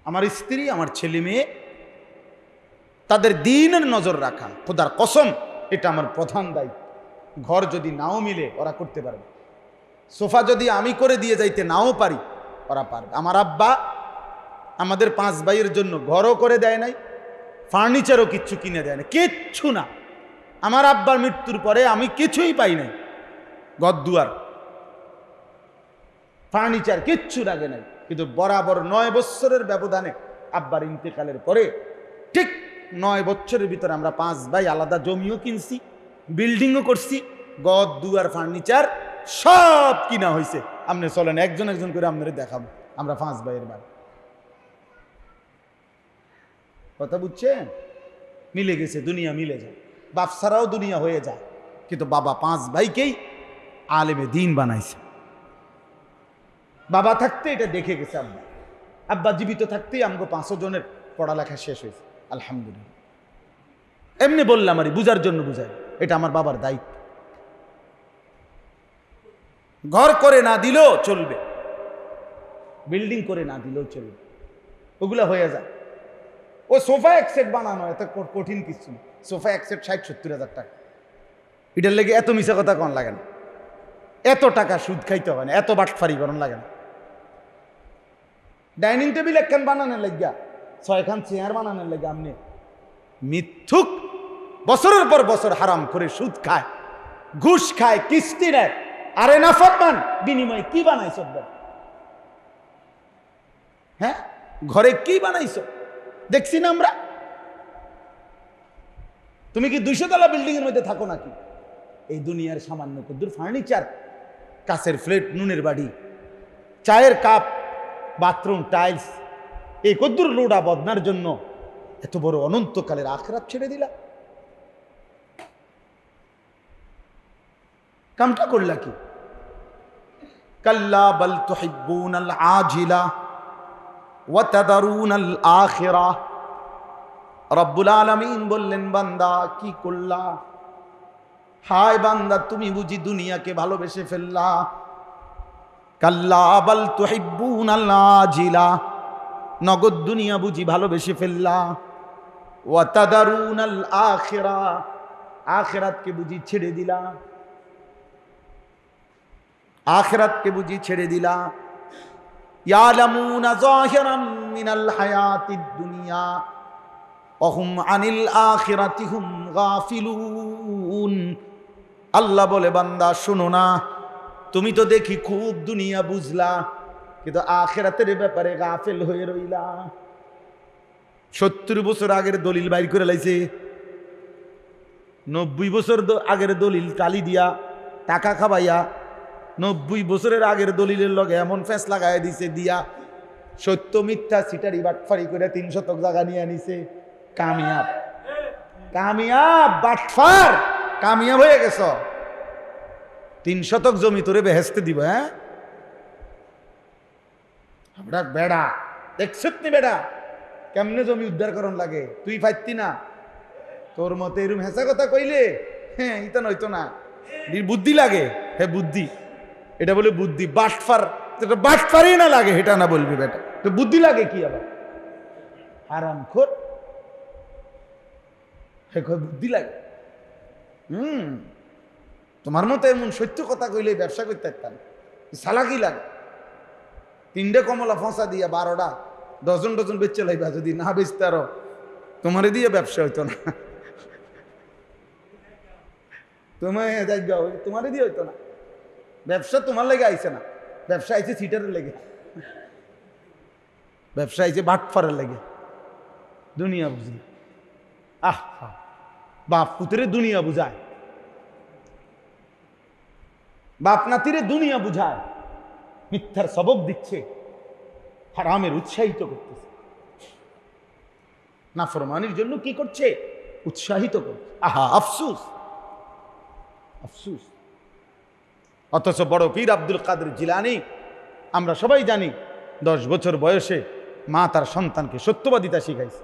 আমার স্ত্রী, আমার ছেলে মেয়ে, তাদের দ্বীনের নজর রাখা, খোদার কসম এটা আমার প্রধান দায়িত্ব। ঘর যদি নাও মিলে ওরা করতে পারবে, সোফা যদি আমি করে দিয়ে যাইতে নাও পারি ওরা পারবে। আমার আব্বা আমাদের 5 ভাইয়ের জন্য ঘরও করে দেয় নাই, ফার্নিচারও কিচ্ছু কিনে দেয় না, কিচ্ছু না। আমার আব্বার মৃত্যুর পরে আমি কিছুই পাই নাই, ঘরদুয়ার ফার্নিচার কিচ্ছু লাগে নাই। কিন্তু বরাবর 9 বছরের ব্যবধানে আব্বার ইন্তেকালের পরে ঠিক 9 বছরের ভিতরে আমরা 5 ভাই আলাদা জমিও কিনছি, বিল্ডিংও করছি, ঘরদুয়ার ফার্নিচার সব কিনা হয়েছে। আপনি চলেন একজন একজন করে আপনাদের দেখাবো আমরা 5 ভাইয়ের বাড়ি। কথা বুঝছেন? মিলে গেছে, দুনিয়া মিলে যায়, বাপ ছাড়াও দুনিয়া হয়ে যায়। কিন্তু বাবা 5 ভাইকেই আলেমে দ্বীন বানাইছে। বাবা থাকতে এটা দেখে গেছে আব্বা, আব্বা জীবিত থাকতেই আমাকে 5 জনের পড়ালেখা শেষ হয়েছে আলহামদুলিল্লাহ। এমনি বললাম আরে বুঝার জন্য বুঝাই, এটা আমার বাবার দায়িত্ব। ঘর করে না দিলেও চলবে, বিল্ডিং করে না দিলেও চলবে, ওগুলা হয়ে যায়। ও সোফা এক সেট বানানো এত কঠিন কিছু না, সোফা এক সেট 60-70 হাজার টাকা। এটার লেগে এত মিশা কথা কন লাগে না, এত টাকা সুদ খাইতে হয় না, এত বাটফারি করন লাগে না। ডাইনিং টেবিল একখান বানানোর লাগিয়া 6খান চেয়ার বানানোর লাগে আপনি মিথ্যুক বছরের পর বছর হারাম করে সুদ খায়, ঘুষ খায়, কিস্তি নেয়। আরে না ফরমান বিনিময়ে কি বানাইছ? হ্যাঁ, ঘরে কি বানাইছ দেখছি না আমরা। তুমি কি 200 তলা বিল্ডিং এর মধ্যে থাকো নাকি? এই দুনিয়ার সামান্য কদ্দুর ফার্নিচার, কাছের প্লেট, নুনের বাড়ি, চায়ের কাপ, বাথরুম টাইলস, এই কদ্দুর লোডা বদনার জন্য এত বড় অনন্তকালের আখিরাত ছেড়ে দিলা। কামটা করলা কি? কাল্লা বাল তুহিব্বুনাল আজিলা ওয়া তাদারুনাল আখিরাহ। রব্বুল আলামিন বললেন, বান্দা কি করলা? হায় বান্দা, তুমি বুঝি দুনিয়াকে ভালোবেসে ফেললা। কাল্লা বাল তুহিব্বুনাল আজিলা, নগদ দুনিয়া বুঝি ভালোবেসে ফেললা। ওয়া তাদারুনাল আখিরাহ, আখিরাতকে বুঝি ছেড়ে দিলা। আখিরাতকে বুঝি ছেড়ে দিলা। ইয়ালামুনা যাহিরাম মিনাল হায়াতিদ দুনিয়া ওয়া হুম আনিল আখিরাতি হুম গাফিলুন। আল্লাহ বলে, বান্দা শোনো না, তুমি তো দেখি খুব দুনিয়া বুঝলা, কিন্তু আখিরাতের ব্যাপারে গাফেল হয়ে রইলা। 70 বছর আগের দলিল বাইর করে লাইছে, 90 বছর আগের দলিল কালি দিয়া টাকা খাবাইয়া 90 বছরের আগের দলিলের লগে এমন ফেস লাগাই দিছে দিয়া, সত্য মিথ্যা সিটারি বাটফারি করে 3 শতক জায়গা নিয়ে আনিছে। কামিয়াব, কামিয়াব বাটফার, কামিয়াব হয়ে গেছ। 3 শতক জমি তোরে বেহেস্তে দিব। হ্যাঁ আমরা বেড়া দেখছত নি? বেড়া কেমনে জমি উদ্ধার করন লাগে, তুই পাইতি না? তোর মতে এরম হেসা কথা কইলে হ্যাঁ ইতা নয়তো না, বুদ্ধি লাগে। হ্যাঁ বুদ্ধি, এটা বলে বুদ্ধি। বাটফার, বাটফারই না লাগে এটা না বলবি বেটা, তো বুদ্ধি লাগে কি আবার? হারামখোর, বুদ্ধি লাগে। তোমার মতো এমন সত্য কথা কইলে ব্যবসা করতে পারতাম, সালাকি লাগে। 3টে কমলা ফসা দিয়া 12টা ডজন ডজন বেচে লাইবা, যদি না বেচতে আরো তোমারে দিয়ে ব্যবসা হইতো না। তোমারে দিয়ে হইতো না ব্যবসা, তোমার লেগে আইছে না, ব্যবসা আইছে সিটারের লেগে, ব্যবসা আইছে বাটফারের লেগে। দুনিয়া বুঝলি, আহ বাপ পুতরে দুনিয়া বুঝায়, বাপ নাতিরে দুনিয়া বুঝায়, মিথ্যার সবক দিচ্ছে, হারামের উৎসাহিত করতেছে, নাফরমানির জন্য কি করছে? উৎসাহিত করছে। আহা আফসুস, আফসুস। অথচ বড় পীর আব্দুল কাদের জিলানী, আমরা সবাই জানি, 10 বছর বয়সে মা তার সন্তানকে সত্যবাদিতা শিখাইছে,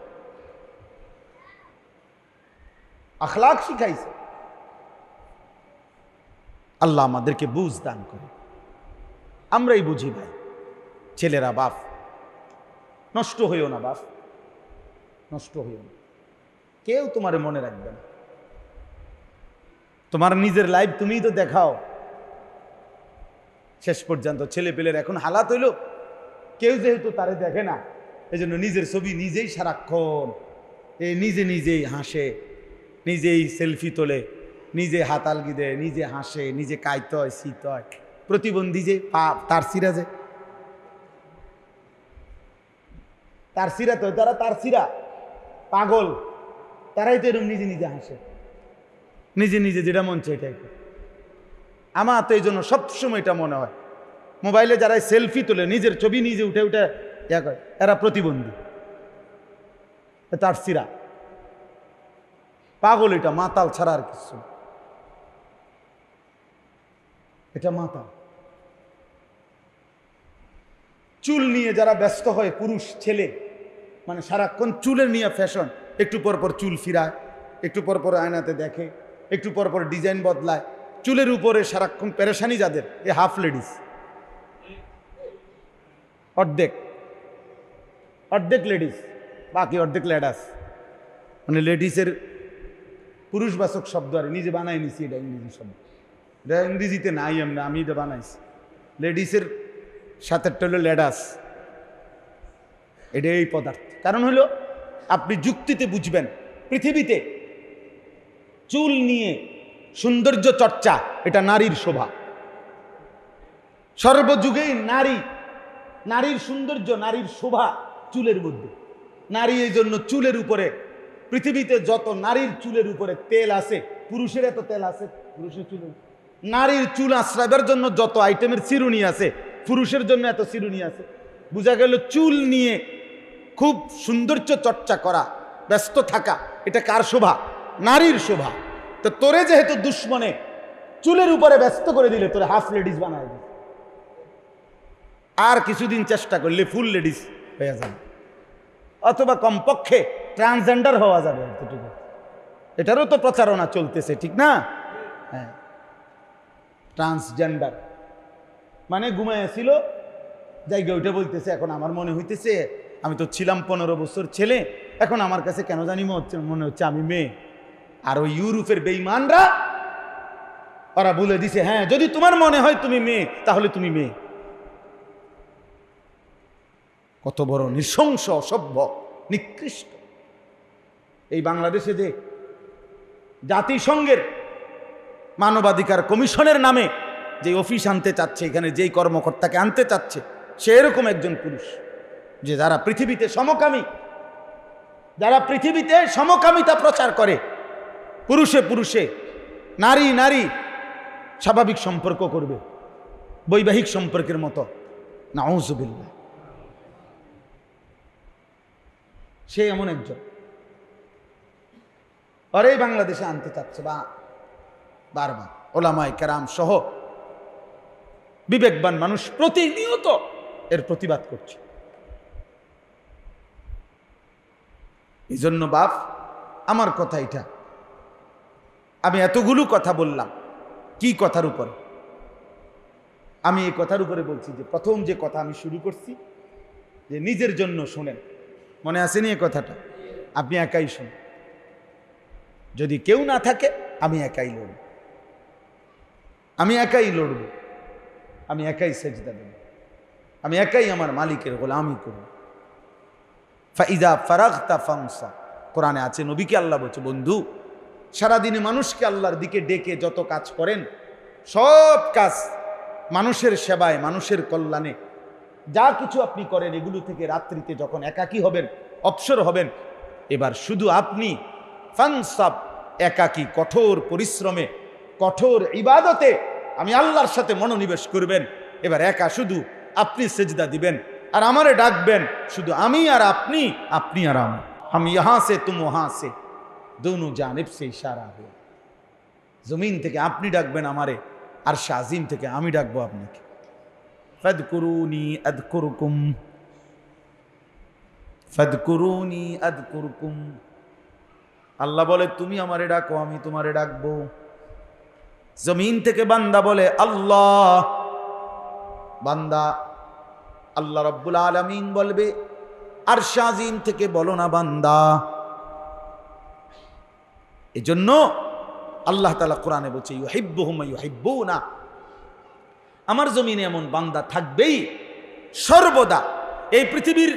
আখলাক শিখাইছে। আল্লাহ আমাদেরকে বুঝ দান করে। আমরাই বুঝি ভাই, ছেলেরা বাপ, নষ্ট হইও না বাপ, নষ্ট হইও না। কেউ তোমারে মনে রাখবে না। তোমার নিজের লাইফ তুমিই তো দেখাও। শেষ পর্যন্ত ছেলে পেলের এখন হালাত হইল, কেউ যেহেতু তারে দেখে না, এই জন্য নিজের ছবি নিজেই সারাক্ষণ নিজে নিজেই হাসে, নিজেই সেলফি তোলে, নিজে হাত আলগি দেয়, নিজে হাসে, নিজে কাইত হয়, শীত হয়। প্রতিবন্ধী যে তার সিরা, যে তার সিরা, তো তারা তার সিরা পাগল, তারাই তো এরকম নিজে নিজে হাসে, নিজে নিজে যেটা মন চায় এটাই করে। আমার তো এই জন্য সবসময় এটা মনে হয়, মোবাইলে যারা সেলফি তোলে, নিজের ছবি নিজে উঠে উঠে ইয়া করে, এরা প্রতিবন্ধী, তার সিরা পাগল। এটা মাতাল ছাড়া আর কিছু, এটা মাতাল। চুল নিয়ে যারা ব্যস্ত হয়, পুরুষ ছেলে, মানে সারাক্ষণ চুলের নিয়ে ফ্যাশন, একটু পর পর চুল ফিরায়, একটু পর পর আয়নাতে দেখে, একটু পর পর ডিজাইন বদলায়, চুলের উপরে সারাক্ষণ পেরেশানি যাদের, এ হাফ লেডিস, অর্ধেক অর্ধেক লেডিস, বাকি অর্ধেক লেডাস। মানে লেডিসের পুরুষবাচক শব্দ আর নিজে বানাই নিছি, এটা ইংরেজি শব্দ, এটা ইংরেজিতে নাই, আমি এটা বানাইছি। লেডিসের সাথেরটা হলো লেডাস, এটা এই পদার্থ। কারণ হলো আপনি যুক্তিতে বুঝবেন, পৃথিবীতে চুল নিয়ে সৌন্দর্য চর্চা, এটা নারীর শোভা। সর্বযুগেই নারীর সৌন্দর্য, নারীর শোভা চুলের মধ্যে। নারী এই জন্য চুলের উপরে, পৃথিবীতে যত নারীর চুলের উপরে তেল আছে, পুরুষের এত তেল আছে পুরুষের চুলে। নারীর চুল আশ্রাবের জন্য যত আইটেমের চিরুনি আছে, পুরুষের জন্য এত চিরুনি আছে। বোঝা গেল চুল নিয়ে খুব সৌন্দর্য চর্চা করা, ব্যস্ত থাকা, এটা কার শোভা? নারীর শোভা। তো তোরে যেহেতু দুশ্মনে চুলের উপরে ব্যস্ত করে দিলে, তোরে হাফ লেডিস বানায় দিল। আর কিছুদিন চেষ্টা করলে ফুল লেডিস হয়ে যাবে, অথবা কমপক্ষে ট্রান্সজেন্ডার হওয়া যাবে এতটুকু। এটারও তো প্রচারণা চলতেছে, ঠিক না? হ্যাঁ, ট্রান্সজেন্ডার মানে ঘুমাইছিল জায়গা ওইটা বলতেছে, এখন আমার মনে হইতেছে আমি তো ছিলাম 15 বছর ছেলে, এখন আমার কাছে কেন জানি মনে হচ্ছে আমি মেয়ে। আর ওই ইউরোপের বেঈমানরা ওরা বলে দিছে, হ্যাঁ যদি তোমার মনে হয় তুমি মেয়ে, তাহলে তুমি মেয়ে। কত বড় নৃশংস, অসভ্য, নিকৃষ্ট। এই বাংলাদেশে যে জাতিসংঘের মানবাধিকার কমিশনের নামে যে অফিস আনতে চাচ্ছে, এখানে যেই কর্মকর্তাকে আনতে চাচ্ছে, সে এরকম একজন পুরুষ, যে যারা পৃথিবীতে সমকামিতা প্রচার করে, পুরুষে পুরুষে, নারী নারী স্বাভাবিক সম্পর্ক করবে, বৈবাহিক সম্পর্কের মতো। নাউযুবিল্লাহ। সে এমন একজন, আর এই বাংলাদেশে আনতে চাচ্ছে বারবার ওলামায়ে কেরাম সহ বিবেকবান মানুষ প্রতিনিয়ত এর প্রতিবাদ করছে। এই জন্য বাপ, আমার কথা এটা, আমি এতগুলো কথা বললাম, কি কথার উপর? আমি এই কথার উপরে বলছি যে প্রথম যে কথা আমি শুরু করছি, যে নিজের জন্য শোনেন। মনে আসেনি এই কথাটা? আপনি একাই শুনুন। যদি কেউ না থাকে, আমি একাই লড়ব, আমি একাই লড়ব, আমি একাই সেজদা দেব, আমি একাই আমার মালিকের গোলামি করব। ফাইদা ফারাগতা ফানসা, কোরআনে আছে, নবীকে আল্লাহ বলছে, বন্ধু সারাদিনে মানুষকে আল্লাহর দিকে ডেকে যত কাজ করেন, সব কাজ মানুষের সেবায়, মানুষের কল্যাণে, যা কিছু আপনি করেন, এগুলো থেকে রাত্রিতে যখন একাকী হবেন, অবসর হবেন, এবার শুধু আপনি ফানসাব, একাকী, কঠোর পরিশ্রমে, কঠোর ইবাদতে আমি আল্লাহর সাথে মনোনিবেশ করবেন। এবার একা শুধু আপনি সেজদা দিবেন আর আমারে ডাকবেন, শুধু আমি আর আপনি, আপনি আর আমি, हम यहाँ से तुम वहाँ से दोनों जानिब से इशारा हो। জমিন থেকে আপনি ডাকবেন আমারে, আর শাজিম থেকে আমি ডাকবো আপনাকে। ফাদকুরুনি আযকুরকুম, ফাদকুরুনি আযকুরকুম। আল্লাহ বলে, তুমি আমারে ডাকো, আমি তোমারে ডাকবো। জমিন থেকে বান্দা বলে আল্লাহ, বান্দা আল্লাহ রাব্বুল আলামিন বলবে আরশ আজিম থেকে বলো না বান্দা। এজন্য আল্লাহ তাআলা কোরআনে বলছে ইউহিব্বুহুম ওয়া ইউহিব্বুনা, আমার জমিনে এমন বান্দা থাকবেই সর্বদা। এই পৃথিবীর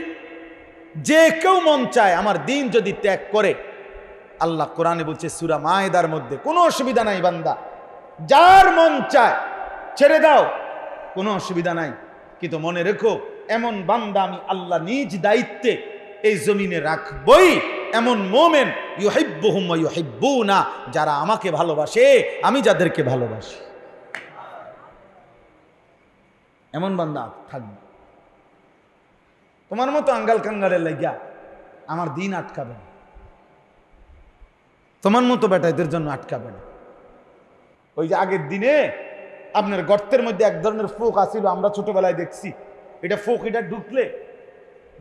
যে কেউ মন চায় আমার দিন যদি ত্যাগ করে, আল্লাহ কোরআনে বলছে সূরা মায়েদার মধ্যে, কোনো অসুবিধা নাই বান্দা, যার মন চায় ছেড়ে দাও, কোনো অসুবিধা নাই। কিন্তু মনে রেখো, এমন বান্দা আমি আল্লাহ নিজ দায়িত্বে এই জমিনে রাখবই। এমন মোমেন ইউহিব্বুহুম ওয়া ইউহিব্বুনা, যারা আমাকে ভালোবাসে, আমি যাদেরকে ভালোবাসি, এমন বান্দা থাকবে। তোমার মতো আঙ্গাল কাঙ্গালের লাগিয়া আমার দিন আটকাবে না, তোমার মতো বেটাদের জন্য আটকাবে না। ওই যে আগের দিনে আপনার গর্তের মধ্যে এক ধরনের ফোক আসিল, আমরা ছোটবেলায় দেখছি, এটা ফোক, এটা ঢুকলে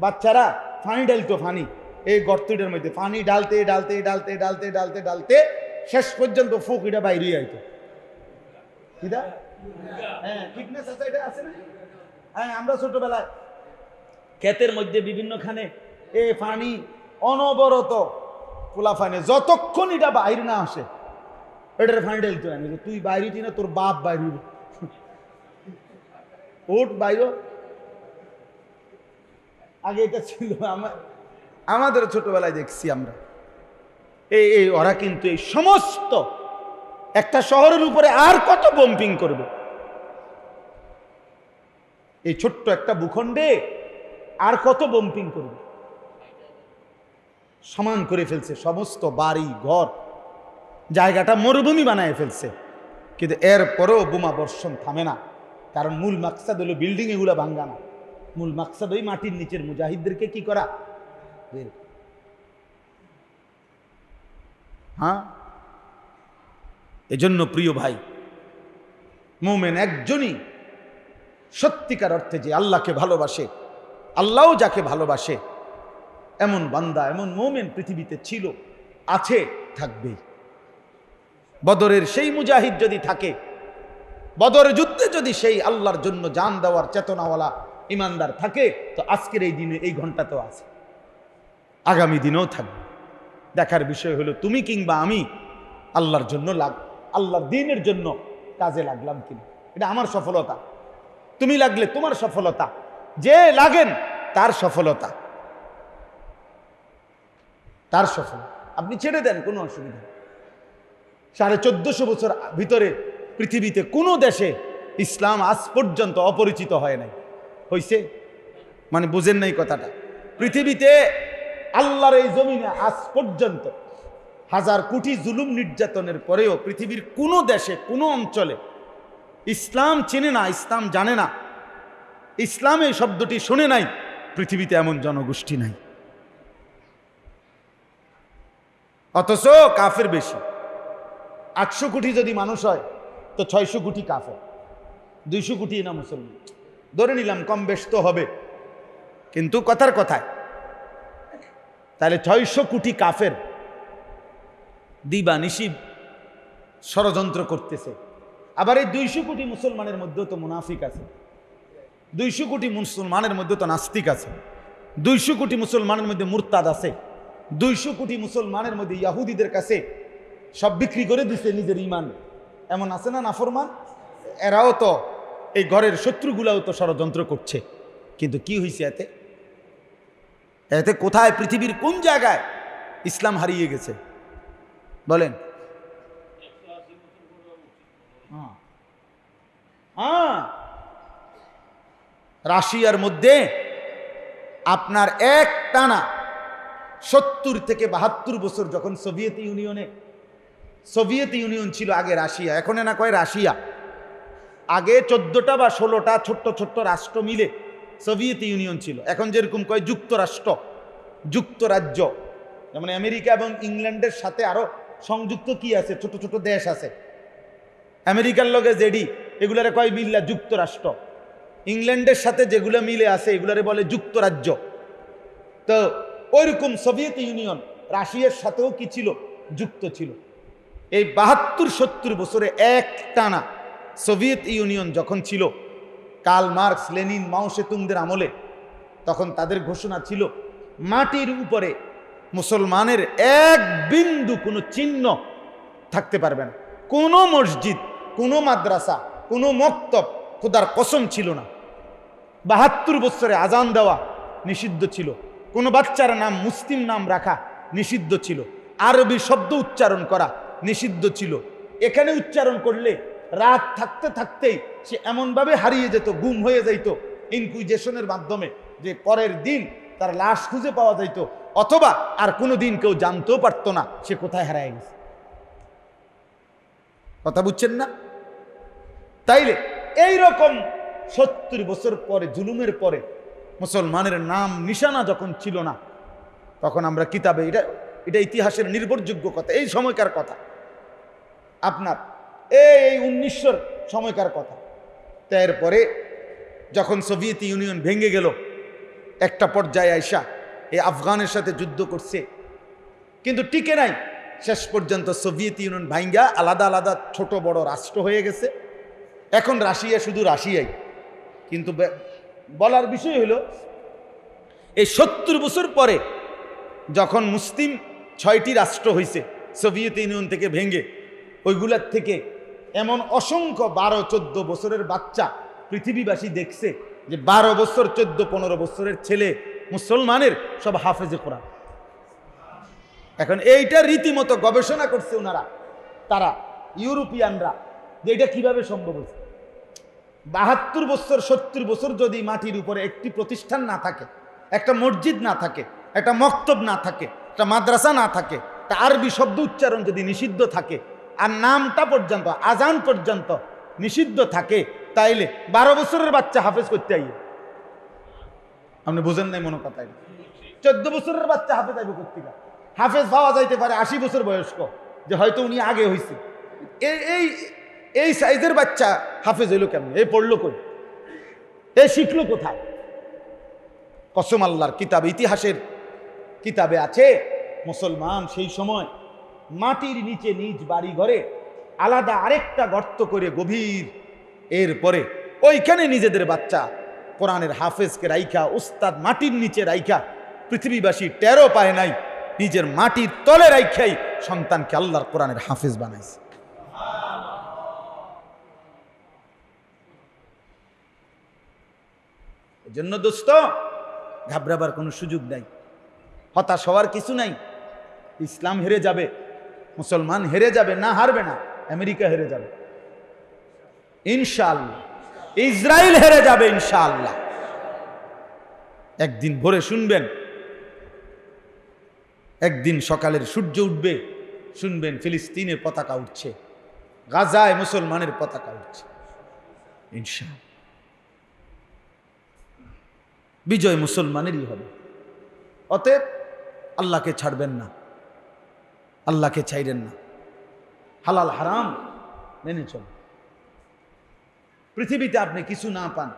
বাচ্চারা ফানি ডালতো, ফানি এই গর্তটার মধ্যে পানি ডালতে ডালতে ডালতে ডালতে ডালতে ডালতে শেষ পর্যন্ত ফোক এটা বাইরে আইতো। হ্যাঁ, ফিটনেস আছে, এটা আছে না? হ্যাঁ, আমরা ছোটবেলায় ক্ষেতের মধ্যে বিভিন্নখানে এই পানি অনবরত পোলা ফানে, যতক্ষণ এটা বাইরে না আসে এটার ফানি ডালতে হয় না। তুই বাইরে না, তোর বাপ বাইরে, ওট বাইরে। আগে এটা ছিল, আমাদের ছোটবেলায় দেখছি আমরা। এই ওরা কিন্তু এই সমস্ত একটা শহরের উপরে আর কত বম্পিং করবে, এই ছোট্ট একটা ভূখণ্ডে আর কত বম্পিং করবে, সমান করে ফেলছে সমস্ত বাড়ি ঘর, জায়গাটা মরুভূমি বানায় ফেলছে। কিন্তু এরপরেও বোমা বর্ষণ থামে না, কারণ মূল মাকসাদ হলো বিল্ডিং এগুলা ভাঙ্গা না, মূল মাকসাদ ওই মাটির নিচের মুজাহিদদেরকে কি করা। হ্যাঁ, এজন্য প্রিয় ভাই, মুমিন একজনই সত্যিকার অর্থে যে আল্লাহকে ভালোবাসে, আল্লাহও যাকে ভালোবাসে, এমন বান্দা, এমন মুমিন পৃথিবীতে ছিল, আছে, থাকবেই। বদরের সেই মুজাহিদ যদি থাকে, বদরের যুদ্ধে যদি সেই আল্লাহর জন্য জান দেওয়ার চেতনাওয়ালা ইমানদার থাকে, তো আজকের এই দিনে এই ঘন্টাতেও আছে, আগামী দিনেও থাকবে। দেখার বিষয় হলো তুমি কিংবা আমি আল্লাহর জন্য আল্লাহর দ্বীনের জন্য কাজে লাগলাম কিনা। এটা আমার সফলতা, তুমি লাগলে তোমার সফলতা, যে লাগেন তার সফলতা, তার সফলতা। আপনি ছেড়ে দেন, কোনো অসুবিধা নেই। 1450 বছর ভিতরে পৃথিবীতে কোনো দেশে ইসলাম আজ পর্যন্ত অপরিচিত হয় নাই, হইছে? মানে বুঝেন নাই কথাটা। পৃথিবীতে আল্লাহর এই জমিনে আজ পর্যন্ত হাজার কোটি জুলুম নির্যাতনের পরেও পৃথিবীর কোনো দেশে, কোনো অঞ্চলে ইসলাম চেনে না, ইসলাম জানে না, ইসলাম এই শব্দটি শুনে নাই, পৃথিবীতে এমন জনগোষ্ঠী নাই। অথচ কাফের বেশি। 800 কোটি যদি মানুষ হয় তো 600 কোটি কাফের, 200 কোটি না মুসলমান, ধরে নিলাম, কম বেশ তো হবে, কিন্তু কথার কথায় তাহলে 600 কোটি কাফের দিবা নিশি ষড়যন্ত্র করতেছে। আবার এই 200 কোটি মুসলমানের মধ্যেও তো মুনাফিক আছে, 200 কোটি মুসলমানের মধ্যে তো নাস্তিক আছে, 200 কোটি মুসলমানের মধ্যে মুরতাদ আছে, 200 কোটি মুসলমানের মধ্যে ইয়াহুদিদের কাছে সব বিক্রি করে দিছে নিজের ইমান, এমন আছে না নাফরমান? এরাও তো, এই ঘরের শত্রুগুলাও তো ষড়যন্ত্র করছে। কিন্তু কি হয়েছে এতে? এতে কোথায়, পৃথিবীর কোন জায়গায় ইসলাম হারিয়ে গেছে বলেন? রাশিয়ার মধ্যে আপনার এক টানা 70 থেকে 72 বছর, যখন সোভিয়েত ইউনিয়ন ছিল আগে রাশিয়া, এখন না কয় রাশিয়া, আগে 14টা বা 16টা ছোট্ট ছোট্ট রাষ্ট্র মিলে সোভিয়েত ইউনিয়ন ছিল। এখন যেরকম কয় যুক্তরাষ্ট্র, যুক্তরাজ্য, যেমন আমেরিকা এবং ইংল্যান্ডের সাথে আরো সংযুক্ত কি আছে, ছোট ছোট দেশ আছে। আমেরিকার লগে জেডি, এগুলারে কয় মিল্লা যুক্তরাষ্ট্র। ইংল্যান্ডের সাথে যেগুলো মিলে আছে এগুলারে বলে যুক্তরাজ্য। তো ওইরকম সোভিয়েত ইউনিয়ন রাশিয়ার সাথেও কি ছিল, যুক্ত ছিল। এই 72-70 বছরে এক টানা সোভিয়েত ইউনিয়ন যখন ছিল, কার্ল মার্কস, লেনিন, মাও সেতুংদের আমলে, তখন তাদের ঘোষণা ছিল মাটির উপরে মুসলমানের এক বিন্দু কোনো চিহ্ন থাকতে পারবে না। কোনো মসজিদ, কোনো মাদ্রাসা, কোনো মক্তব খোদার কসম ছিল না। 72 বছরে আজান দেওয়া নিষিদ্ধ ছিল। কোনো বাচ্চার নাম মুসলিম নাম রাখা নিষিদ্ধ ছিল। আরবি শব্দ উচ্চারণ করা নিষিদ্ধ ছিল। এখানে উচ্চারণ করলে রাত থাকতে থাকতেই সে এমনভাবে হারিয়ে যেত, গুম হয়ে যাইত ইনকুইজেশনের মাধ্যমে, যে পরের দিন তার লাশ খুঁজে পাওয়া যাইত, অথবা আর কোনো দিন কেউ জানতেও পারতো না সে কোথায় হারিয়ে গেছে। কথা বুঝছেন না? তাইলে এই রকম 70 বছর পরে, জুলুমের পরে মুসলমানের নাম নিশানা যখন ছিল না, তখন আমরা কিতাবে, এটা ইতিহাসের নির্ভরযোগ্য কথা, এই সময়কার কথা, আপনার এই 1900 সময়কার কথা। এরপরে যখন সোভিয়েত ইউনিয়ন ভেঙে গেল, একটা পর্যায়ে আইসা এই আফগানের সাথে যুদ্ধ করছে, কিন্তু টিকে নাই। শেষ পর্যন্ত সোভিয়েত ইউনিয়ন ভাঙ্গা আলাদা আলাদা ছোট বড় রাষ্ট্র হয়ে গেছে। এখন রাশিয়া শুধু রাশিয়াই। কিন্তু বলার বিষয় হলো, এই 70 বছর পরে যখন মুসলিম 6টি রাষ্ট্র হয়েছে সোভিয়েত ইউনিয়ন থেকে ভেঙে, ওইগুলার থেকে এমন অসংখ্য 12-14 বছরের বাচ্চা পৃথিবীবাসী দেখছে যে 12 বছর 14-15 বছরের ছেলে মুসলমানের সব হাফেজে কোরআন। এখন এইটা রীতিমতো গবেষণা করছে ওনারা, তারা ইউরোপিয়ানরা, যে এটা কিভাবে সম্ভব হয়েছে। 72 বছর 70 বছর যদি মাটির উপরে একটি প্রতিষ্ঠান না থাকে, একটা মসজিদ না থাকে, একটা মক্তব না থাকে, একটা মাদ্রাসা না থাকে, একটা আরবি শব্দ উচ্চারণ যদি নিষিদ্ধ থাকে, আর নামটা পর্যন্ত, আজান পর্যন্ত নিষিদ্ধ থাকে, তাইলে 12 বছরের বাচ্চা হাফেজ করতে আইয়ে। আপনি বুঝেন নাই মনে কথা। 14 বছরের বাচ্চা হাফেজ আইব কর্তিকা। হাফেজ পাওয়া যাইতে পারে 80 বছর বয়স্ক, যে হয়তো উনি আগে হয়েছে। এই সাইজের বাচ্চা হাফেজ হইল কেমন? এই পড়লো কই? এই শিখলো কোথায়? কসম আল্লাহর কিতাব, ইতিহাসের কিতাবে আছে, মুসলমান সেই সময় মাটির নিচে নিজ বাড়ি ঘরে আলাদা আরেকটা গর্ত করে গভীর, এরপরে ওইখানে নিজেদের বাচ্চা কোরআনের হাফেজকে রাইখা, উস্তাদ মাটির নিচে রাইখা, পৃথিবীবাসী টেরও পায় নাই, নিজের মাটির তলে রাইখাই সন্তানকে আল্লাহর কোরআনের হাফেজ বানাইছে। এজন্য দোস্ত, ঘাবড়াবার কোনো সুযোগ নাই, হতাশ হওয়ার কিছু নাই। ইসলাম হেরে যাবে, মুসলমান হেরে যাবে না, হারবে না। আমেরিকা হেরে যাবে ইনশাআল্লাহ, ইসরায়েল হেরে যাবে ইনশাআল্লাহ। একদিন ভোরে শুনবেন, একদিন সকালের সূর্য উঠবে, শুনবেন ফিলিস্তিনের পতাকা উঠছে, গাজায় মুসলমানের পতাকা উঠছে ইনশাআল্লাহ। বিজয় মুসলমানেরই হবে। অতএব আল্লাহকে ছাড়বেন না, আল্লাহকে ছাইরেন না, হালাল হারাম মেনে চলুন। পৃথিবীতে আপনি কিছু না পান,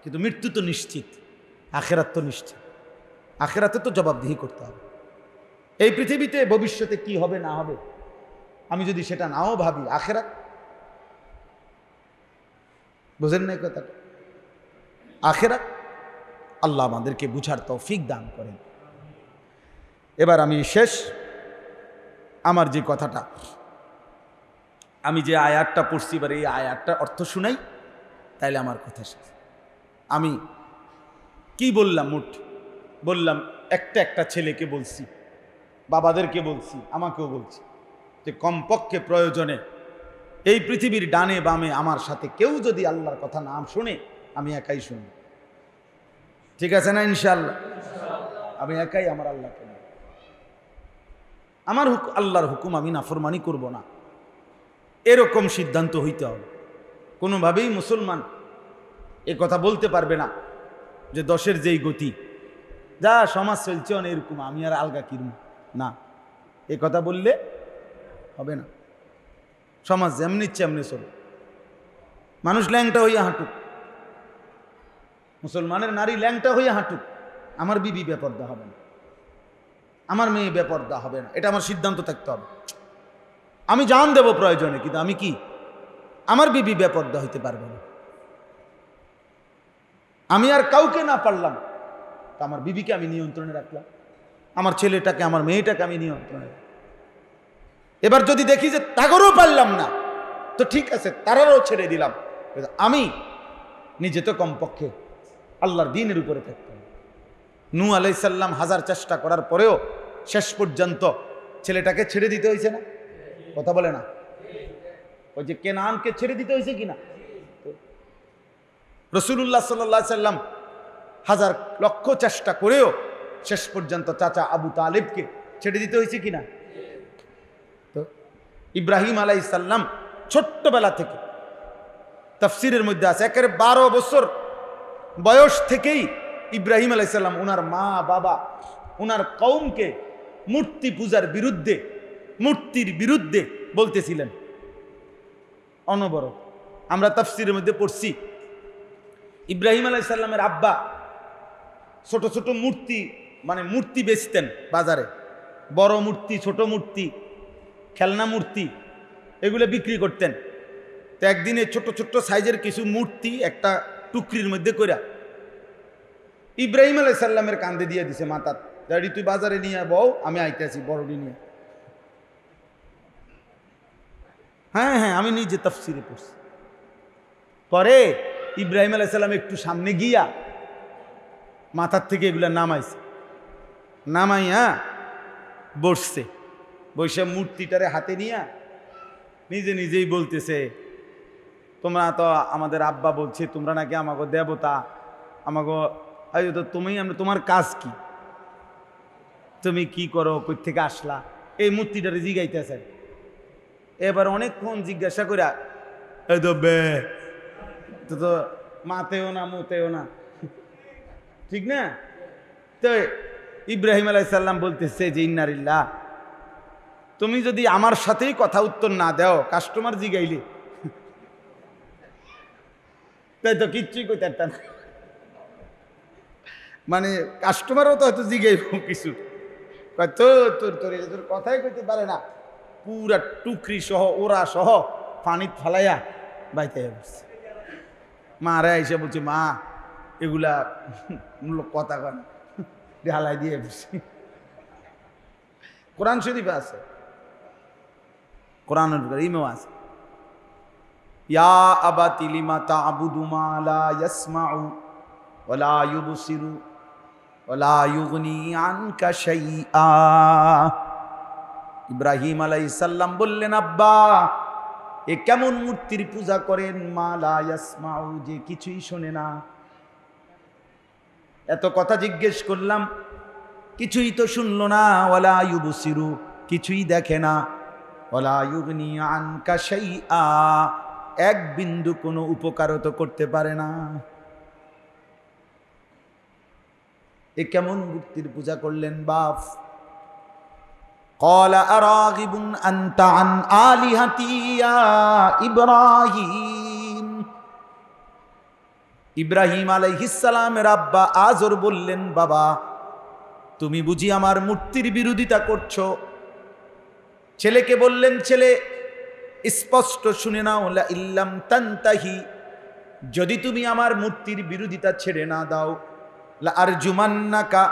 কিন্তু মৃত্যু তো নিশ্চিত, আখেরাত তো নিশ্চিত। আখেরাতে তো জবাবদিহি করতে হবে। এই পৃথিবীতে ভবিষ্যতে কি হবে না হবে, আমি যদি সেটা নাও ভাবি, আখেরাত, বুঝেন না কথাটা? আখেরাত আল্লাহ আমাদেরকে বুঝার তৌফিক দান করেন। এবার আমি শেষ, আমার যে কথাটা, আমি যে আয়াতটা পড়ছি, এবার এই আয়াতটার অর্থ শুনাই, তাইলে আমার কথা শেষ। আমি কি বললাম? মোট বললাম একটা ছেলেকে বলছি, বাবাদেরকে বলছি, আমাকেও বলছি, যে কমপক্ষে প্রয়োজনে এই পৃথিবীর ডানে বামে আমার সাথে কেউ যদি আল্লাহর কথা না শুনে, আমি একাই শুনি। ঠিক আছে না? ইনশাআল্লাহ আমি একাই আমার আল্লাহকে, আমার আল্লাহর হুকুম আমি নাফরমানি করব না, এরকম সিদ্ধান্ত হইতে হবে। কোনোভাবেই মুসলমান এ কথা বলতে পারবে না যে 10-এর যেই গতি, যা সমাজ চলছে এরকম, আমি আর আলগা কিরম না, এ কথা বললে হবে না। সমাজ যেমনি ইচ্ছে এমনি চলবে। মানুষ ল্যাংটা হইয়া হাঁটুক, মুসলমানের নারী ল্যাংটা হইয়া হাঁটুক, আমার বিবি বেপর্দা হবে না, আমার মেয়ে বেপর্দা হবে না, এটা আমার সিদ্ধান্ত থাকতে হবে। আমি জান দেব প্রয়োজনে, কিন্তু আমি কি, আমার বিবি বেপর্দা হইতে পারবে না। আমি আর কাউকে না পারলাম, তো আমার বিবিকে আমি নিয়ন্ত্রণে রাখলাম, আমার ছেলেটাকে আমার মেয়েটাকে আমি নিয়ন্ত্রণে রাখলাম। এবার যদি দেখি যে তাগরও পারলাম না, তো ঠিক আছে, তারারও ছেড়ে দিলাম। আমি নিজে তো কমপক্ষে আল্লাহর দ্বীনের উপরে থাকতাম। নূহ আলাইহিস সালাম হাজার চেষ্টা করার পরেও শেষ পর্যন্ত ছেলেটাকে ছেড়ে দিতে হয়েছে না? কথা বলে না? ওই যে কেনানকে ছেড়ে দিতে হয়েছে কিনা? রাসূলুল্লাহ সাল্লাল্লাহু আলাইহি সাল্লাম হাজার লক্ষ চেষ্টা করেও শেষ পর্যন্ত চাচা আবু তালেবকে ছেড়ে দিতে হয়েছে কিনা? তো ইব্রাহিম আলাইহিস সালাম ছোট্টবেলা থেকে, তাফসীরের মধ্যে আছে, একেবারে 12 বছর বয়স থেকেই ইব্রাহিম আলাইহিস সালাম ওনার মা বাবা ওনার কওমকে মূর্তি পূজার বিরুদ্ধে, মূর্তির বিরুদ্ধে বলতেছিলেন অনবরত। আমরা তাফসীরের মধ্যে পড়ছি ইব্রাহিম আলাইহিস সালামের আব্বা ছোট ছোট মূর্তি, মানে মূর্তি বেচতেন বাজারে, বড় মূর্তি, ছোট মূর্তি, খেলনা মূর্তি, এগুলো বিক্রি করতেন। তো একদিনে ছোট ছোট সাইজের কিছু মূর্তি একটা টুকরির মধ্যে কইরা ইব্রাহিম আলাইহিস সালামের কান্দে দিয়ে দিছে, মাথা দাঁড়ি তুই বাজারে নিয়ে বউ, আমি আইতেছি বড়ডি নিয়ে। হ্যাঁ হ্যাঁ, আমি নিজে তাফসীরে পড়ছি। পরে ইব্রাহিম আলাইহিস সালাম একটু সামনে গিয়া মাথার থেকে এগুলা নামাইছে, নামাইয়া বসছে, বসে মূর্তিটারে হাতে নিয়া নিজে নিজেই বলতেছে, তোমরা তো আমাদের আব্বা বলছে তোমরা নাকি আমাকে দেবতা, আমাকে তো তুমি, আমরা তোমার কাজ কি, তুমি কি করো, কই থেকে আসলা, এই মূর্তিটারে জিগাইতেছে। এবার অনেকক্ষণ জিজ্ঞাসা করা, এই তো বে তো মাতেও না মুতেও না, ঠিক না? তো ইব্রাহিম আলাইহিস সালাম বলতেছে যে ইন্নালিল্লাহ, তুমি যদি আমার সাথেই কথা উত্তর না দাও, কাস্টমার জিগাইলে তাই তো কিচ্ছুই কইতে পারতাম না। মানে কাস্টমারও তো হয়তো জিগাইব কিছু, তোর তোর কথাই কইতে পারে না, পুরা টুকরি সহ ওরা সহ পানিত ফালাইয়া বাইতে বসছে। মারা এসে বলছে, মা এগুলা কথা কন, ঢালাই দিয়ে বসছি। কোরআন শরীফে আছে, কোরআনুল কারীমেও আছে, ইয়া আবাতি লিমা তা'বুদু মা লা ইয়াসমাউ ওয়া লা ইউবসিরু ওয়া লা ইউগনি আনকা শাইআ। ইব্রাহিম আলাইহিস সালাম বললেন, আব্বা এ কেমন মূর্তির পূজা করেন, মা লা ইয়াসমাউ, যে কিছুই শোনে না। এত কথা জিজ্ঞেস করলাম, কিছুই তো শুনলো না, ওয়ালা ইউবসিরু, কিছুই দেখে না, ওয়ালা ইউগনি আনকা শাইআ, এক বিন্দু কোনো উপকারও তো করতে পারে না। এ কেমন মূর্তির পূজা করলেন বাপ? ক্বালা আরাগিবুন আনতা আন আলিহাতি ইয়া ইব্রাহিম। ইব্রাহিম আলাইহিস সালামের আব্বা আজর বললেন, বাবা তুমি বুঝি আমার মূর্তির বিরোধিতা করছো? ছেলেকে বললেন, ছেলে স্পষ্ট শুনে নাও, লা ইল্লাম তানতাহি, যদি তুমি আমার মূর্তির বিরোধিতা ছেড়ে না দাও, লা আরজুমান্নাকা,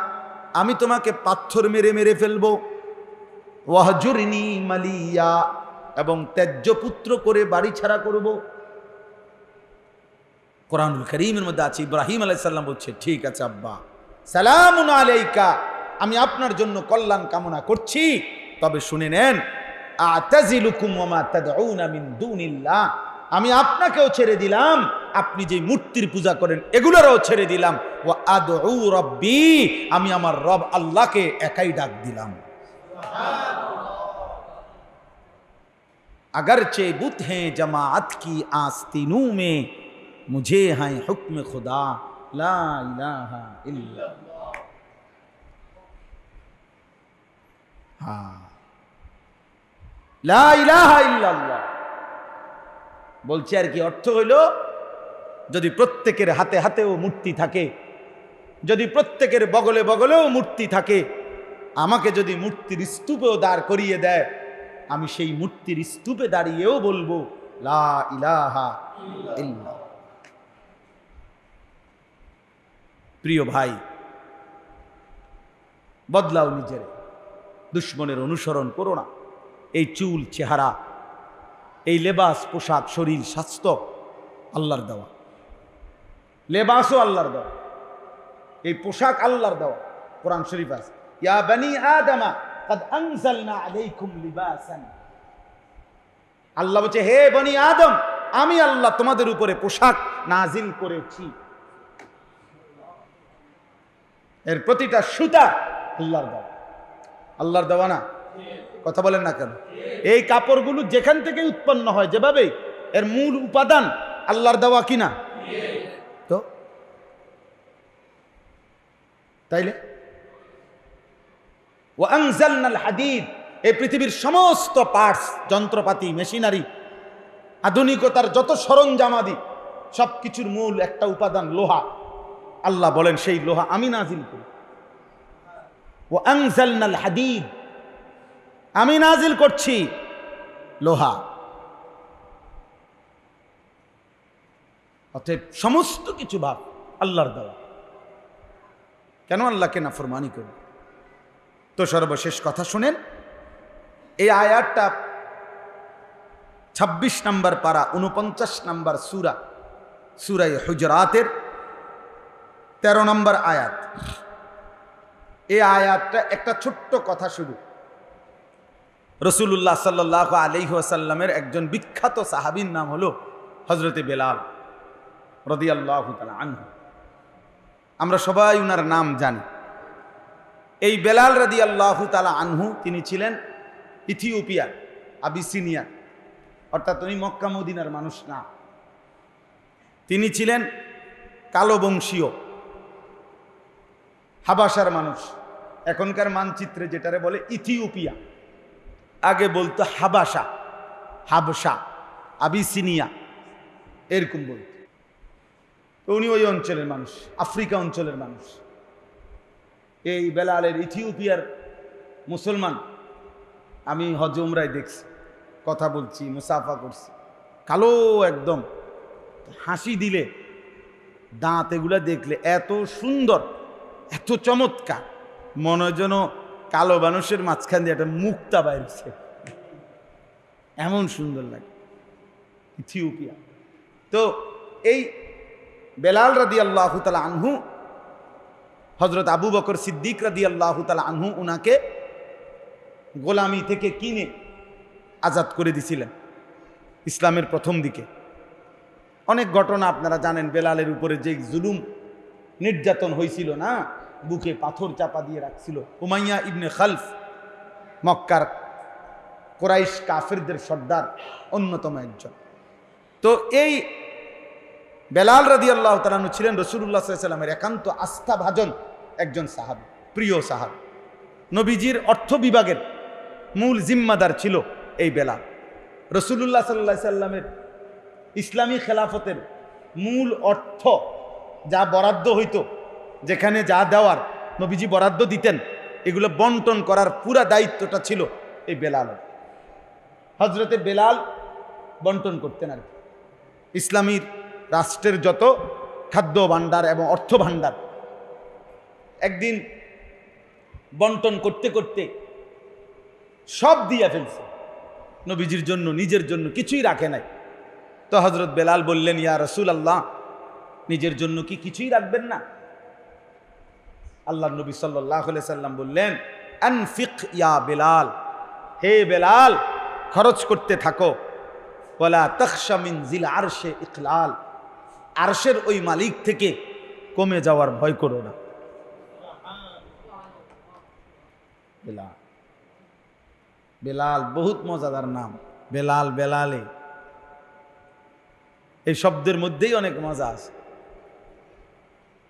আমি তোমাকে পাথর মেরে মেরে ফেলবো, ওয়াহজুরনি মালিয়া, এবং ত্যায্য পুত্র করে বাড়ি ছাড়া করব। কোরআনুল কারীমের মধ্যে আছে, ইব্রাহিম আলাইহিস সালাম বলছে, ঠিক আছে আব্বা, সালামুন আলাইকা, আমি আপনার জন্য কল্যাণ কামনা করছি, তবে শুনে নেন, আতাজিলুকুম ওয়া মা তাদউনা মিন দুনিল্লাহ, আমি আপনাকেও ছেড়ে দিলাম, আপনি যে মূর্তির পূজা করেন এগুলোরও ছেড়ে দিলাম, ওয়া আদউ রাব্বি, আমি আমার রব আল্লাহকে একাই ডাক দিলাম। अगरचे बुत हैं जमाअत की आस्तीनों में, मुझे है हुक्म खुदा ला इलाहा इल्लल्लाह। हाँ, লা ইলাহা ইল্লাল্লাহ বলছে আর কি, অর্থ হইল যদি প্রত্যেকের হাতে হাতেও মূর্তি থাকে, যদি প্রত্যেকের বগলে বগলেও মূর্তি থাকে, আমাকে যদি মূর্তির স্তূপেও দাঁড় করিয়ে দেয়, আমি সেই মূর্তির স্তূপে দাঁড়িয়েও বলবো লা ইলাহা ইল্লাল্লাহ। প্রিয় ভাই, বদলাও নিজের, দুশ্মনের অনুসরণ করো না। এই চুল, চেহারা, এই লেবাস, পোশাক, শরীর, স্বাস্থ্য আল্লাহর দেওয়া, লেবাসও আল্লাহর দেওয়া, এই পোশাক আল্লাহর দেওয়া। কোরআন শরীফ আছে, ইয়া বনি আদমা قد انزلنا عليكم লিবাসান। আল্লাহ বলছে, হে বনি আদম, আমি আল্লাহ তোমাদের উপরে পোশাক নাজিল করেছি। এর প্রতিটা সুতা আল্লাহর দেওয়া, আল্লাহর দেওয়া না? কথা বলেন না কেন? এই কাপড়গুলো যেখান থেকে উৎপন্ন হয়, যেভাবে, এর মূল উপাদান আল্লাহর দেওয়া কিনা? তো তাইলে ওয়ানজালনাল হাদিদ, এই পৃথিবীর সমস্ত পার্টস, যন্ত্রপাতি, মেশিনারি, আধুনিকতার যত সরঞ্জামাদি, সবকিছুর মূল একটা উপাদান লোহা। আল্লাহ বলেন, সেই লোহা আমি নাজিল করি। ওয়ানজালনাল হাদিদ, আমি নাজিল করছি লোহা। অতএব সমস্ত কিছু ভাব আল্লাহর দেওয়া, কেন আল্লাহকে নাফরমানি করবে? তো সর্বশেষ কথা শুনেন, এই আয়াতটা ২৬ নম্বর পারা ৪৯ নম্বর সূরা, সূরা হুজরাতের ১৩ নম্বর আয়াত। এই আয়াতটা একটা ছোট্ট কথা শুরু। রাসূলুল্লাহ সাল্লাল্লাহু আলাইহি ওয়াসাল্লামের একজন বিখ্যাত সাহাবীর নাম হলো হযরতে বেলাল রাদিয়াল্লাহু তাআলা আনহু। আমরা সবাই উনার নাম জানি। এই বেলাল রাদিয়াল্লাহু তাআলা আনহু, তিনি ছিলেন ইথিওপিয়া, আবিসিনিয়া, অর্থাৎ উনি মক্কা মদিনার মানুষ না। তিনি ছিলেন কালো বংশীয়, হাবাসার মানুষ। এখনকার মানচিত্রে যেটারে বলে ইথিওপিয়া, আগে বলতো হাবাসা, হাবসা, আবিসিনিয়া, এরকম বলত। তো উনি ওই অঞ্চলের মানুষ, আফ্রিকা অঞ্চলের মানুষ। এই বেলালের ইথিওপিয়ার মুসলমান আমি হজ উমরায় দেখছি, কথা বলছি, মুসাফা করছি, কালো একদম, হাসি দিলে দাঁত এগুলা দেখলে এত সুন্দর, এত চমৎকার, মনে যেন কালো মানুষের মাঝখান দিয়ে একটা মুক্তা বাইরছে, এমন সুন্দর লাগে ইথিওপিয়া। তো এই বেলাল রাদিয়াল্লাহু তাআলা আনহু, হযরত আবু বকর সিদ্দিক রাদিয়াল্লাহু তাআলা আনহু উনাকে গোলামি থেকে কিনে আজাদ করে দিছিলেন ইসলামের প্রথম দিকে। অনেক ঘটনা আপনারা জানেন, বেলালের উপরে যে জুলুম নির্যাতন হয়েছিল না, বুকে পাথর চাপা দিয়ে রাখছিল উমাইয়া ইবনে খালফ, মক্কার কুরাইশ কাফেরদের সর্দার অন্যতম একজন। তো এই বেলাল রাদিয়াল্লাহু তাআলা আনহু ছিলেন রাসূলুল্লাহ সাল্লাল্লাহু আলাইহি ওয়াসাল্লামের একান্ত আস্থাভাজন একজন সাহাবী, প্রিয় সাহাবী। নবীজির অর্থ বিভাগের মূল জিম্মাদার ছিল এই বেলাল। রাসূলুল্লাহ সাল্লাল্লাহু আলাইহি ওয়াসাল্লামের ইসলামী খেলাফতের মূল অর্থ যা বরাদ্দ হইতো, যেখানে যা দেওয়ার নবীজি বরাদ্দ দিতেন, এগুলো বন্টন করার পুরা দায়িত্বটা ছিল এই বেলালের। হযরতে বেলাল বন্টন করতেন আর কি। ইসলামীর রাষ্ট্রের যত খাদ্য ভাণ্ডার এবং অর্থ ভাণ্ডার, একদিন বন্টন করতে করতে সব দিয়ে ফেলছে, নবীজির জন্য, নিজের জন্য কিছুই রাখে নাই। তো হযরত বেলাল বললেন, ইয়া রাসূলুল্লাহ, নিজের জন্য কি কিছুই রাখবেন না? আল্লাহর নবী সাল্লাল্লাহু আলাইহি সাল্লাম বললেন, আনফিক ইয়া বেলাল, হে বেলাল, খরচ করতে থাকো। ওয়ালা তাখশা মিন জিল আরশে ইকলাল, আরশের ওই মালিক থেকে কমে যাওয়ার ভয় করো না। বেলাল, বেলাল বহুত মজাদার নাম, বেলাল, বেলালে, এই শব্দের মধ্যেই অনেক মজা আছে,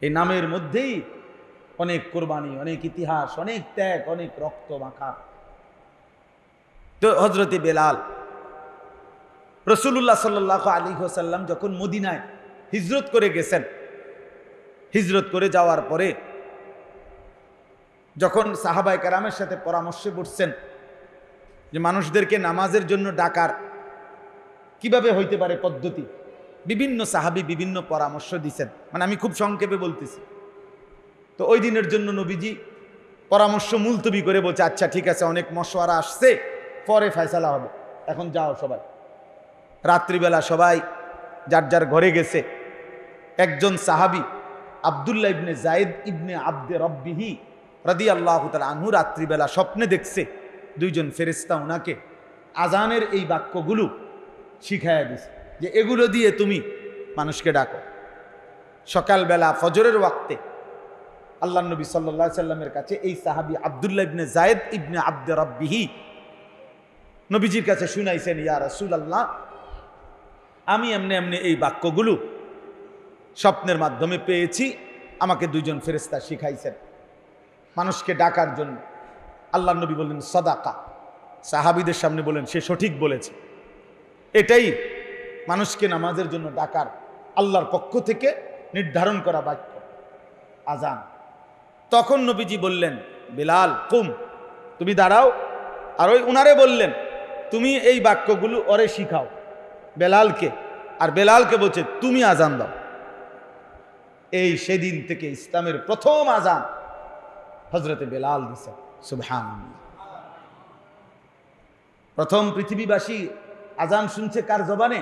এই নামের মধ্যেই অনেক কোরবানি, অনেক ইতিহাস, অনেক ত্যাগ, অনেক রক্ত মাখা। তো হযরতে বেলাল, রাসূলুল্লাহ সাল্লাল্লাহু আলাইহি ওয়াসাল্লাম যখন মদিনায় হিজরত করে গেছেন, হিজরত করে যাওয়ার পরে যখন সাহাবায়ে কেরামের সাথে পরামর্শে বসছেন যে মানুষদেরকে নামাজের জন্য ডাকার কিভাবে হইতে পারে পদ্ধতি, বিভিন্ন সাহাবী বিভিন্ন পরামর্শ দিচ্ছেন, মানে আমি খুব সংক্ষেপে বলতেছি। তো ওই দিনের জন্য নবীজি পরামর্শ মুলতবি করে বলছে, আচ্ছা ঠিক আছে, অনেক মশওয়ারা আসছে, পরে ফয়সালা হবে, এখন যাও সবাই। রাত্রিবেলা সবাই যার যার ঘরে গেছে। একজন সাহাবী আব্দুল্লাহ ইবনে জায়েদ ইবনে আব্দে রব্বিহি রাদিয়াল্লাহু তাআলা আনহু রাত্রিবেলা স্বপ্নে দেখছে দুইজন ফেরেশতা ওনাকে আজানের এই বাক্যগুলো শিখাইয়া দিছে, যে এগুলো দিয়ে তুমি মানুষকে ডাকো। সকালবেলা ফজরের ওয়াক্তে আল্লাহ নবী সাল্লাল্লাহু আলাইহি সাল্লামের কাছে এই সাহাবী আব্দুল্লাহ ইবনে জায়েদ ইবনে আব্দে রব্বিহি নবীজির কাছে শুনাইছেন, ইয়া রাসূলুল্লাহ, আমি এমনি এমনি এই বাক্যগুলো স্বপ্নের মাধ্যমে পেয়েছি, আমাকে দুইজন ফেরেশতা শিখাইছেন মানুষকে ডাকার জন্য। আল্লাহ নবী বললেন সাদাকা। সাহাবীদের সামনে বলেন, সে সঠিক বলেছে, এটাই মানুষকে নামাজের জন্য ডাকার আল্লাহর পক্ষ থেকে নির্ধারণ করা বাক্য, আজান। তখন নবীজি বললেন, বেলাল কুম, তুমি দাঁড়াও। আর ওই উনারে বললেন, তুমি এই বাক্যগুলো ওরে শিখাও বেলালকে। আর বেলালকে বলছে, তুমি আজান দাও। এই সেদিন থেকে ইসলামের প্রথম আজান হযরতে বেলাল দিছে। সুবহানাল্লাহ। প্রথম পৃথিবীবাসী আজান শুনছে কার জবানে?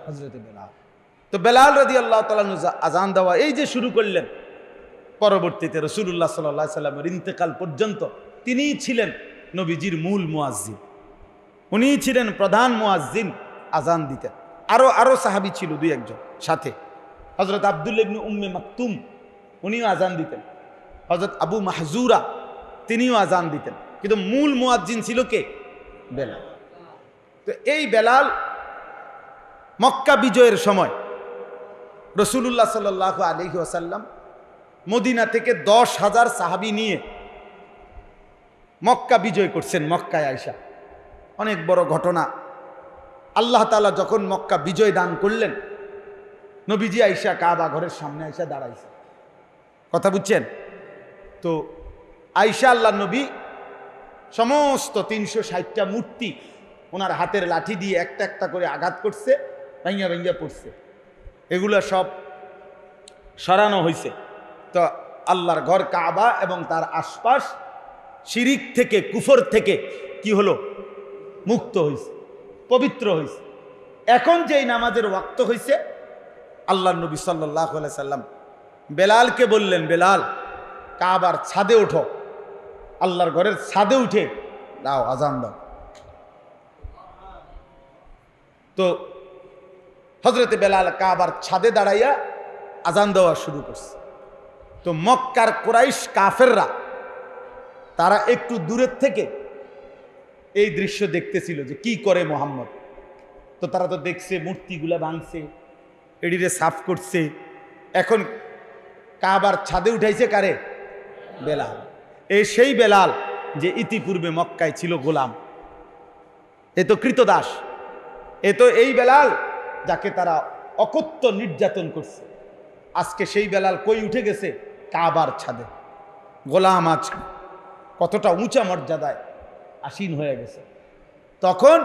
হযরতে বেলাল। তো বেলাল রাদিয়াল্লাহু তাআলা আজান দেওয়া এই যে শুরু করলেন, পরবর্তীতে রাসূলুল্লাহ সাল্লাল্লাহু আলাইহি সাল্লামের ইন্তেকাল পর্যন্ত তিনিই ছিলেন নবীজির মূল মুয়াজ্জিন, উনিই ছিলেন প্রধান মুয়াজ্জিন, আজান দিতেন। আরো সাহাবী ছিল দুই একজন সাথে। হযরত আব্দুল্লাহ ইবনে উম্মে মাকতুম উনিও আজান দিতেন, হযরত আবু মাহজুরা তিনিও আজান দিতেন, কিন্তু মূল মুয়াজ্জিন ছিল কে? বেলাল। তো এই বেলাল মক্কা বিজয়ের সময় রাসূলুল্লাহ সাল্লাল্লাহু আলাইহি ওয়াসাল্লাম মদিনা থেকে 10,000 সাহাবী নিয়ে মক্কা বিজয় করছেন। মক্কায় আয়েশা অনেক বড় ঘটনা। আল্লাহ তাআলা যখন মক্কা বিজয় দান করলেন, নবীজি আয়েশা কাবা ঘরের সামনে আয়েশা দাঁড়াইছে। কথা বুঝছেন তো? আয়েশা আল্লাহ নবী সমস্ত 360টা মূর্তি ওনার হাতের লাঠি দিয়ে একটা একটা করে আঘাত করছে, ভাঙ্গা ভাঙ্গা পড়ছে, এগুলো সব সরানো হয়েছে। তো আল্লাহর ঘর কাবা এবং তার আশপাশ শিরিক থেকে, কুফর থেকে কি হলো? মুক্ত হয়েছে, পবিত্র হয়েছে। এখন যেই নামাজের ওয়াক্ত হয়েছে, আল্লাহর নবী সাল্লাল্লাহু আলাইহি সাল্লাম বেলালকে বললেন, বেলাল কাবার ছাদে ওঠো, আল্লাহর ঘরের ছাদে উঠে দাও আজান দাও। তো হযরতে বেলাল কাবার ছাদে দাঁড়াইয়া আজান দেওয়া শুরু করছে। তো মক্কার কুরাইশ কাফেররা তারা একটু দূরের থেকে এই দৃশ্য দেখতেছিল যে কি করে মুহাম্মদ। তো তারা তো দেখছে মূর্তিগুলা ভাঙছে, এডিরে সাফ করছে। এখন কাবার ছাদে উঠাইছে কারে? বেলাল। এই সেই বেলাল যে ইতিপূর্বে মক্কায় ছিল গোলাম, এ তো কৃতদাস, এ তো এই বেলাল যাকে তারা অকথ্য নির্যাতন করছে। আজকে সেই বেলাল কই উঠে গেছে? কাবার ছাদে। গোলাম আজ কতটা উঁচা মর্যাদায় আসীন হয়ে গেছে। তখন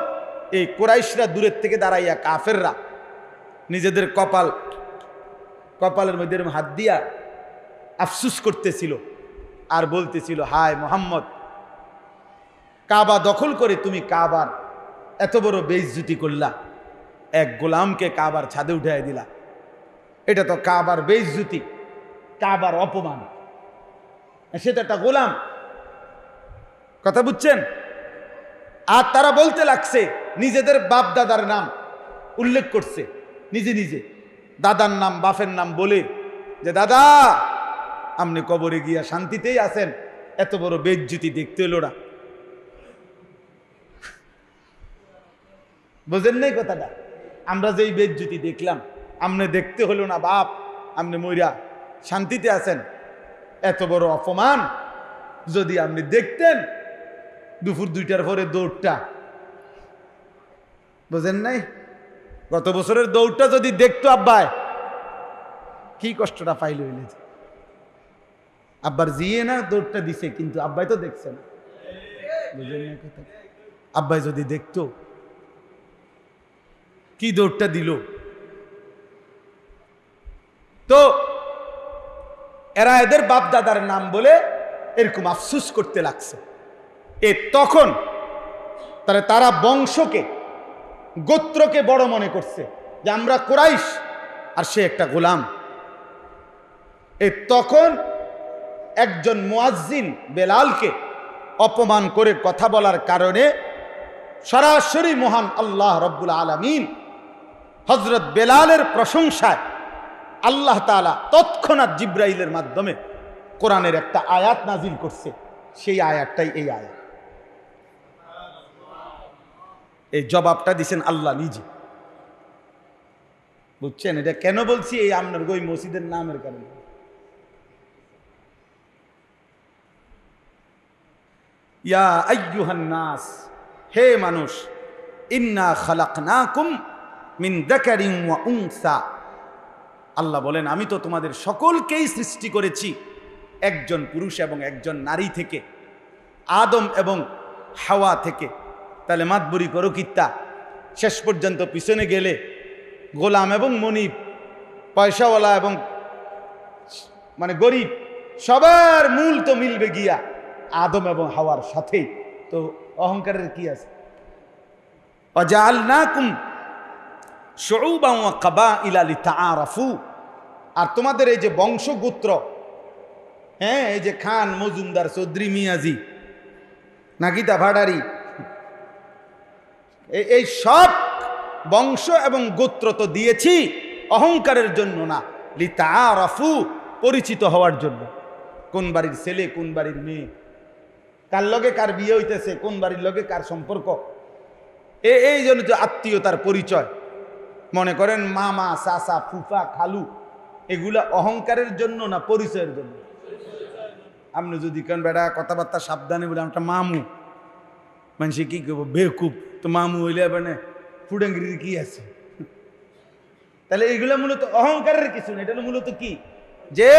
এই কুরাইশরা দূরের থেকে দাঁড়াইয়া, কাফেররা নিজেদের কপালের মধ্যে হাত দিয়া আফসুস করতেছিল আর বলতেছিল, হায় মোহাম্মদ, কাবা দখল করে তুমি কাবার এত বড় বেইজ্জতি করলা, এক গোলামকে কাবার ছাদে উঠাই দিলা। এটা তো কাবার বেইজ্জতি, কাবার অপমান। সেটা একটা গোলাম। কথা বুঝছেন? আর তারা বলতে লাগছে, নিজেদের বাপ দাদার নাম উল্লেখ করছে, নিজে নিজে দাদার নাম বাপের নাম বলে, যে দাদা আপনি কবরে গিয়া শান্তিতেই আছেন, এত বড় বেইজ্জতি দেখতে হলো না। বোঝেন নাই কথাটা? আমরা যেই বেইজ্জতি দেখলাম, আপনি দেখতে হলো না বাপ, আপনি মইরা শান্তিতে আছেন। এত বড় অপমান যদি আপনি দেখতেন, দুপুর 2টার পরে দৌড়টা, বোঝেন নাই? গত বছরের দৌড়টা যদি দেখতো আব্বাই, কি কষ্টটা পাইল হইলে। আব্বার জিয়ে না দৌড়টা দিছে, কিন্তু আব্বাই তো দেখছে না। বুঝলেন না কথা? আব্বাই যদি দেখতো কি দৌড়টা দিল। তো এরা এদের বাপ দাদার নাম বলে এরকম আফসুস করতে লাগছে। তখন তারা বংশকে, গোত্রকে বড় মনে করছে যে আমরা কুরাইশ আর সে একটা গোলাম। তখন একজন মুয়াজ্জিন বেলালকে অপমান করে কথা বলার কারণে সরাসরি মহান আল্লাহ রব্বুল আলামিন হযরত বেলালের প্রশংসায় আল্লাহ তাআলা তৎক্ষণাৎ জিব্রাইলের মাধ্যমে কোরআনের একটা আয়াত নাজিল করছে। সেই আয়াতটাই এই আয়াত। এই জবাবটা দিছেন আল্লাহ নিজে। বুঝছেন এটা কেন বলছি? এই আপনার ওই মসজিদের নামের কারণে। ইয়া আইয়ুহান নাস, হে মানুষ, ইন্না খালাকনাকুম মিন যাকারিন ওয়া উনসা। আল্লাহ বলেন আমি তো তোমাদের সকলকেই সৃষ্টি করেছি একজন পুরুষ এবং একজন নারী থেকে, আদম এবং হাওয়া থেকে। তাহলে মাতবুরি করো কিত্তা? শেষ পর্যন্ত পিছনে গেলে গোলাম এবং মনিব, পয়সাওয়ালা এবং মানে গরিব, সবার মূল তো মিলবে গিয়া আদম এবং হাওয়ার সাথেই। তো অহংকারের কি আছে? ওয়াজআলনাকুম শুউবান ওয়া কাবাইলা লিতাআরাফু। আর তোমাদের এই যে বংশগোত্র, হ্যাঁ, এই যে খান, মজুমদার, চৌধুরী, মিয়াজি, নাকিতা, ভাড়ারি, এই সব বংশ এবং গোত্র তো দিয়েছি অহংকারের জন্য না, লিতাআরাফু, পরিচিত হওয়ার জন্য। কোন বাড়ির ছেলে, কোন বাড়ির মেয়ে, কার লগে কার বিয়ে হইতেছে, কোন বাড়ির লগে কার সম্পর্ক, এই জন্য তো আত্মীয়তার পরিচয়। মনে করেন মামা, চাচা, ফুফা, খালু, এগুলা অহংকারের জন্য না পরিচয়ের জন্য? আপনি যদি কেন বেড়া কথাবার্তা সাবধানে বলে আমরা মামু, মানুষে কি করবো, বেকুব, তো মামু হইলে মানে ফুডাঙ্গির কি আছে? তাহলে এগুলা মূলত অহংকারের কিছু না। এটা মূলত কি, যে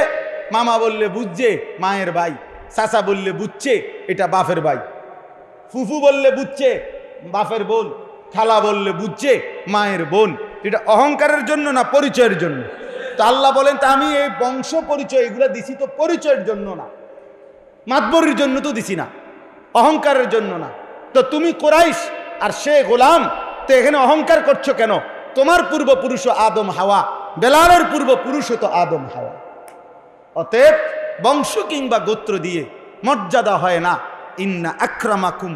মামা বললে বুঝছে মায়ের ভাই, চাচা বললে বুঝছে এটা বাপের ভাই, ফুফু বললে বুঝছে বাপের বোন, খালা বললে বুঝছে মায়ের বোন। এটা অহংকারের জন্য না পরিচয়ের জন্য? তো আল্লাহ বলেন তা আমি এই বংশ পরিচয় এগুলা দিছি তো পরিচয়ের জন্য না, মাতবরির জন্য তো দিছি না, অহংকারের জন্য না। তো তুমি কুরাইশ আর সে গোলাম, তো এখানে অহংকার করছো কেন? তোমার পূর্বপুরুষ আদম হাওয়া, বেলালের পূর্বপুরুষ তো আদম হাওয়া। অতএব বংশ কিংবা গোত্র দিয়ে মর্যাদা হয় না। ইন্না আকরামাকুম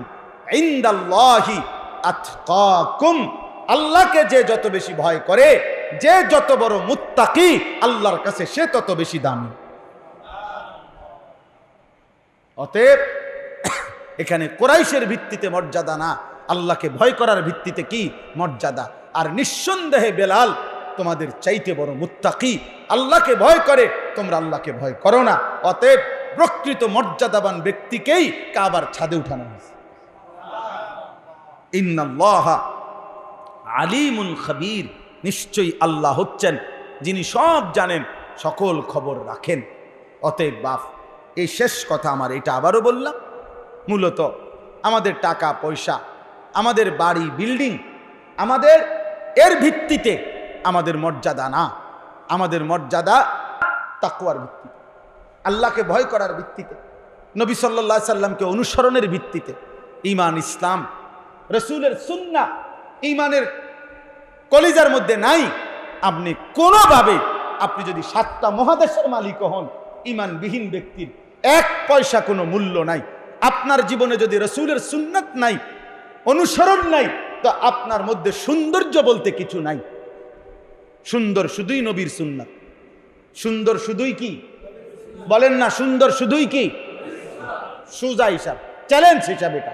ইনদাল্লাহি আতকাকুম। আল্লাহকে যে যত বেশি ভয় করে, যে যত বড় মুত্তাকি, আল্লাহর কাছে সে তত বেশি দামি। অতএব এখানে কুরাইশের ভিত্তিতে মর্যাদা না, আল্লাহকে ভয় করার ভিত্তিতে কি মর্যাদা। আর নিঃসন্দেহে বেলাল তোমাদের চাইতে বড় মুত্তাকি, আল্লাহকে ভয় করে, তোমরা আল্লাহকে ভয় করো না। অতএব প্রকৃত মর্যাদাবান ব্যক্তিকেই কাবার ছাদে উঠানো হয়েছে। ইন্নাল্লাহা আলিমুন খাবীর, নিশ্চয়ই আল্লাহ হচ্ছেন যিনি সব জানেন, সকল খবর রাখেন। অতএব বাপ, এই শেষ কথা আমার, এটা আবারও বললাম, মূলত আমাদের টাকা পয়সা, আমাদের বাড়ি বিল্ডিং, আমাদের এর ভিত্তিতে আমাদের মর্যাদা না। আমাদের মর্যাদা তাকওয়ার ভিত্তিতে, আল্লাহকে ভয় করার ভিত্তিতে, নবী সাল্লাল্লাহু আলাইহি সাল্লামকে অনুসরণের ভিত্তিতে। ঈমান, ইসলাম, রাসূলের সুন্নাহ ঈমানের কলিজার মধ্যে নাই, আপনি কোনোভাবে, আপনি যদি 7টা মহাদেশের মালিক হন, ঈমানবিহীন ব্যক্তির 1 পয়সা কোনো মূল্য নাই। আপনার জীবনে যদি রাসূলের সুন্নাত নাই, অনুসরণ নাই, তো আপনার মধ্যে সৌন্দর্য বলতে কিছু নাই। সুন্দর শুধুই নবীর সুন্নাত। সুন্দর শুধুই কি বলেন না? সুন্দর শুধুই কি? সুজা হিসাব, চ্যালেঞ্জ হিসাব। এটা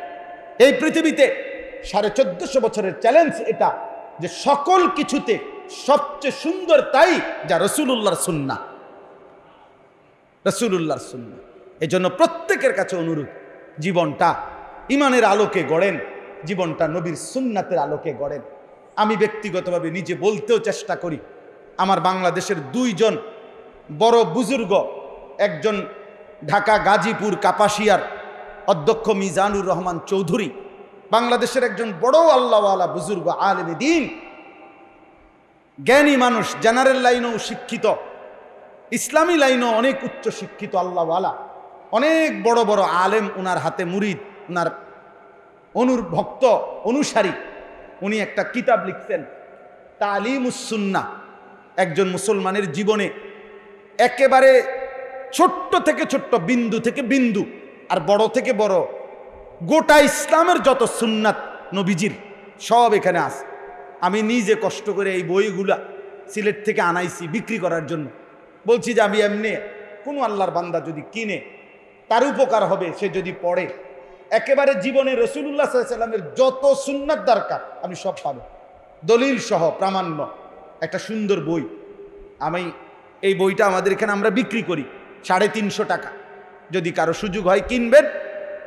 এই পৃথিবীতে 1450 বছরের চ্যালেঞ্জ এটা, যে সকল কিছুতে সবচেয়ে সুন্দর তাই যা রাসূলুল্লাহর সুন্নাহ, রাসূলুল্লাহর সুন্নাহ। এই জন্য প্রত্যেকের কাছে অনুরোধ, জীবনটা ঈমানের আলোকে গড়েন, জীবনটা নবীর সুন্নাতের আলোকে গড়েন। আমি ব্যক্তিগতভাবে নিজে বলতেও চেষ্টা করি, আমার বাংলাদেশের 2 জন বড় বুজুর্গ, একজন ঢাকা গাজীপুর কাপাসিয়ার অধ্যক্ষ মিজানুর রহমান চৌধুরী, বাংলাদেশের একজন বড় আল্লাহওয়ালা বুজুর্গ, আলেম দ্বীন, জ্ঞানী মানুষ, জেনারেল লাইনেও শিক্ষিত, ইসলামী লাইনেও অনেক উচ্চ শিক্ষিত আল্লাহওয়ালা। অনেক বড় বড় আলেম উনার হাতে মুরিদ, উনার ভক্ত অনুসারী, উনি একটা কিতাব লিখছেন তালিমুস সুন্নাহ। একজন মুসলমানের জীবনে একেবারে ছোট্ট থেকে ছোট্ট, বিন্দু থেকে বিন্দু আর বড় থেকে বড় গোটা ইসলামের যত সুন্নাত নবীজির সব এখানে আছে। আমি নিজে কষ্ট করে এই বইগুলা সিলেট থেকে আনাইছি বিক্রি করার জন্য। বলছি যে আমি এমনি কোনো আল্লাহর বান্দা যদি কিনে তার উপকার হবে, সে যদি পড়ে একেবারে জীবনে রাসূলুল্লাহ সাল্লাল্লাহু আলাইহি ওয়াসাল্লামের যত সুন্নাত দরকার আমি সব পাবো, দলিল সহ প্রামাণ্য একটা সুন্দর বই। আমি এই বইটা আমাদের এখানে আমরা বিক্রি করি 350 টাকা, যদি কারো সুযোগ হয় কিনবেন।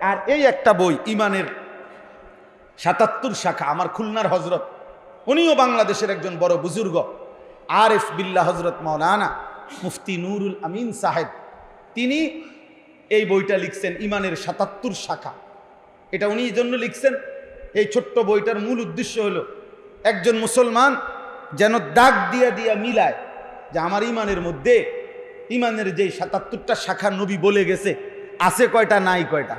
আর এই একটা বই ইমানের 77 শাখা, আমার খুলনার হজরত, উনিও বাংলাদেশের একজন বড় বুজুর্গ, আরিফ বিল্লাহ হজরত মাওলানা মুফতি নুরুল আমিন সাহেব, তিনি এই বইটা লিখছেন ইমানের 77 শাখা। এটা উনি এই জন্য লিখছেন, এই ছোট্ট বইটার মূল উদ্দেশ্য হলো একজন মুসলমান যেন দাগ দিয়া দিয়া মিলায় যে আমার ইমানের মধ্যে, ইমানের যে 77টা শাখা নবী বলে গেছে, আছে কয়টা নাই কয়টা।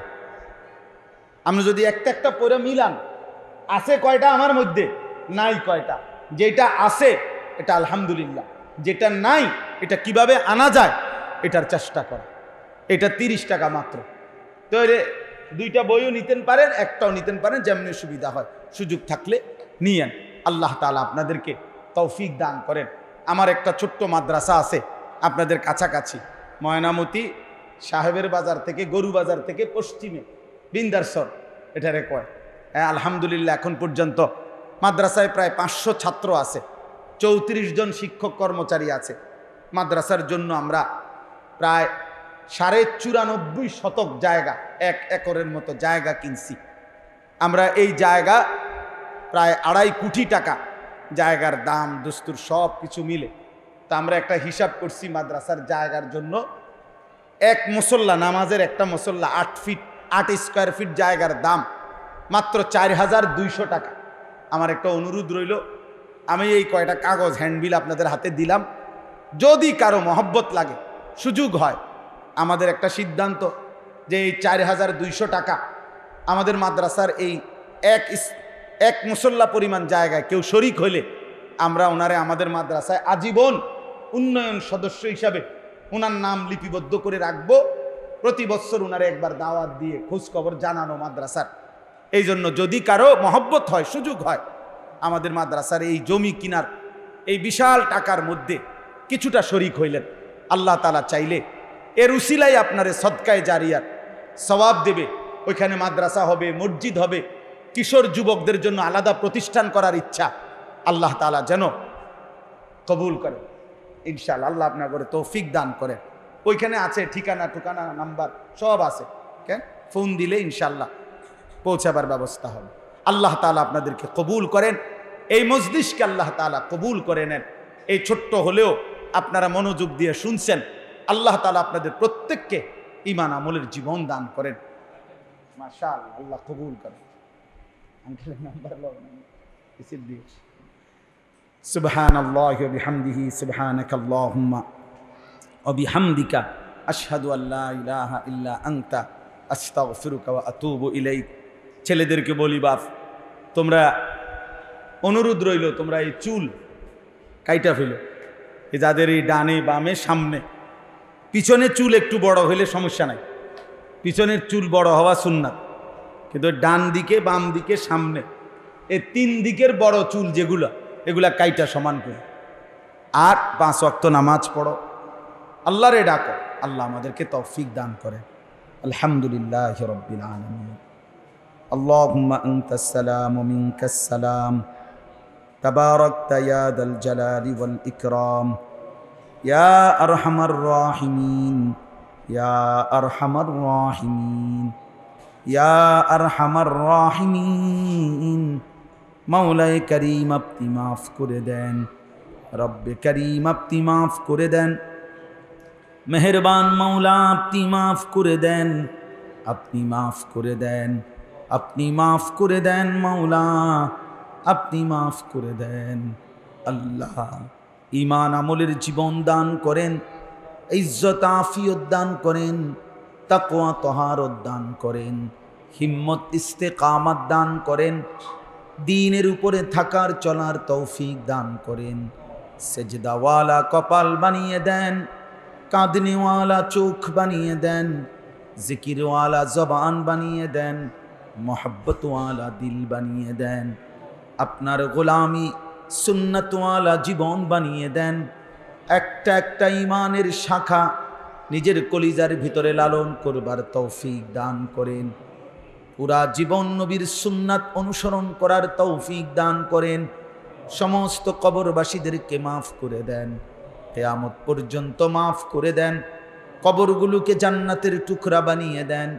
আমরা যদি একটা একটা পড়ে মিলান, আছে কয়টা আমার মধ্যে, নাই কয়টা। যেটা আছে এটা আলহামদুলিল্লাহ, যেটা নাই এটা কিভাবে আনা যায় এটার চেষ্টা করা। এটা 30 টাকা মাত্র। তো দুইটা বইও নিতেন পারেন, একটাও নিতেন পারেন, যেমনি সুবিধা হয়। সুযোগ থাকলে নিয়েন। আল্লাহ তাআলা আপনাদেরকে তৌফিক দান করেন। আমার একটা ছোট্ট মাদ্রাসা আছে আপনাদের কাছাকাছি, ময়নামতি সাহেবের বাজার থেকে, গরু বাজার থেকে পশ্চিমে বিন্দারসর এটারে কয়। হ্যাঁ, আলহামদুলিল্লাহ এখন পর্যন্ত মাদ্রাসায় প্রায় 500 ছাত্র আছে, 34 জন শিক্ষক কর্মচারী আছে। মাদ্রাসার জন্য আমরা প্রায় 94.5 শতক জায়গা, 1 একরের মতো জায়গা কিনছি আমরা। এই জায়গা প্রায় 2.5 কোটি টাকা জায়গার দাম, দস্তুর সব কিছু মিলে। তা আমরা একটা হিসাব করছি মাদ্রাসার জায়গার জন্য, এক মুসল্লা, নামাজের একটা মুসল্লা 8 স্কয়ার ফিট জায়গার দাম মাত্র 4200 টাকা। আমার একটা অনুরোধ রইল, আমি এই কয়টা কাগজ হ্যান্ডবিল আপনাদের হাতে দিলাম, যদি কারো মহব্বত লাগে, সুযোগ হয়, আমাদের একটা সিদ্ধান্ত যে এই 4200 টাকা আমাদের মাদ্রাসার এই এক মুসল্লা পরিমাণ জায়গায় কেউ শরিক হইলে আমরা ওনারে আমাদের মাদ্রাসায় আজীবন উন্নয়ন সদস্য হিসাবে ওনার নাম লিপিবদ্ধ করে রাখবো। প্রতি বছর ওনারে একবার দাওয়াত দিয়ে খোঁজ খবর জানানো মাদ্রাসার। এই জন্য যদি কারো মহব্বত হয়, সুযোগ হয়, আমাদের মাদ্রাসার এই জমি কিনার এই বিশাল টাকার মধ্যে কিছুটা শরিক হইলেন, আল্লাহ তাআলা চাইলে এর উসিলাই আপনারে সদকায়ে জারিয়ার সওয়াব দেবে। ওইখানে মাদ্রাসা হবে, মসজিদ হবে, কিশোর যুবকদের জন্য আলাদা প্রতিষ্ঠান করার ইচ্ছা আল্লাহ তাআলা যেন কবুল করে ইনশাআল্লাহ। আল্লাহ আপনার করে তৌফিক দান করে। ওইখানে আছে ঠিকানা টুকানা নাম্বার সব আছে, কেন ফোন দিলে ইনশাআল্লাহ পৌঁছাবার ব্যবস্থা হবে। আল্লাহ তাআলা আপনাদেরকে কবুল করেন, এই মজলিসকে আল্লাহ তাআলা কবুল করে নেন। এই ছোট্ট হলেও আপনারা মনোযোগ দিয়ে শুনছেন, আল্লাহ তাআলা আপনাদের প্রত্যেককে ঈমান আমলের জীবন দান করেন। মাশাআল্লাহ, আল্লাহ কবুল করেন। আঙ্কেলের নাম্বার লও না, রিসিভ দিও। সুবহানাল্লাহি ওয়া বিহামদিহি, সুবহানাকাল্লাহুম্মা ওয়া বিহামদিকা, আশহাদু আল্লা ইলাহা ইল্লা আনতা, আস্তাগফিরুকা ওয়া আতুবু ইলাইক। ছেলেদেরকে বলি, বাপ তোমরা অনুরোধ রইল, তোমরা এই চুল কাইটা ফেলো। এই যাদের এই ডানে বামে সামনে পিছনে চুল একটু বড় হইলে সমস্যা নাই, পিছনের চুল বড় হওয়া সুন্নাত, কিন্তু ডান দিকে বাম দিকে সামনে এই 3 দিকের বড় চুল যেগুলো, এগুলা কাইটা সমান করে। আর 5 ওয়াক্ত নামাজ পড়ো, আল্লাহরে ডাকো, আল্লাহ আমাদেরকে তৌফিক দান করে। আলহামদুলিল্লাহি রাব্বিল আলামিন। আল্লাহুম্মা আনতাস সালাম ওয়া মিনকাস সালাম, তাবারাকতা ইয়া দাল জালালি ওয়াল ইকরাম, ইয়া আরহামার রাহিমিন, ইয়া আরহামার রাহিমিন, ইয়া আরহামার রাহিমিন। মাওলায়ে করিম আপনি মাফ করে দেন, রব্বে করিম আপনি মাফ করে দেন, মেহেরবান মাওলা আপনি মাফ করে দেন, আপনি মাফ করে দেন, আপনি মাফ করে দেন মাওলা, আপনি মাফ করে দেন। আল্লাহ ঈমান আমলের জীবন দান করেন, ইজ্জত আফিয়ত দান করেন, তাকওয়া তহারত দান করেন, হিম্মত ইস্তেকামাত দান করেন, দ্বীনের উপরে থাকার চলার তৌফিক দান করেন, সেজদাওয়ালা কপাল বানিয়ে দেন, কাঁদনেওয়ালা চোখ বানিয়ে দেন, জিকিরওয়ালা জবান বানিয়ে দেন, মোহব্বতওয়ালা দিল বানিয়ে দেন, আপনার গোলামি সুন্নতওয়ালা জীবন বানিয়ে দেন। একটা একটা ঈমানের শাখা নিজের কলিজার ভিতরে লালন করবার তৌফিক দান করেন। পুরা জীবন নবীর সুন্নাত অনুসরণ করার তৌফিক দান করেন। সমস্ত কবরবাসীদেরকে মাফ করে দেন, কিয়ামত পর্যন্ত মাফ করে দেন। কবরগুলোকে জান্নাতের টুকরা বানিয়ে দেন।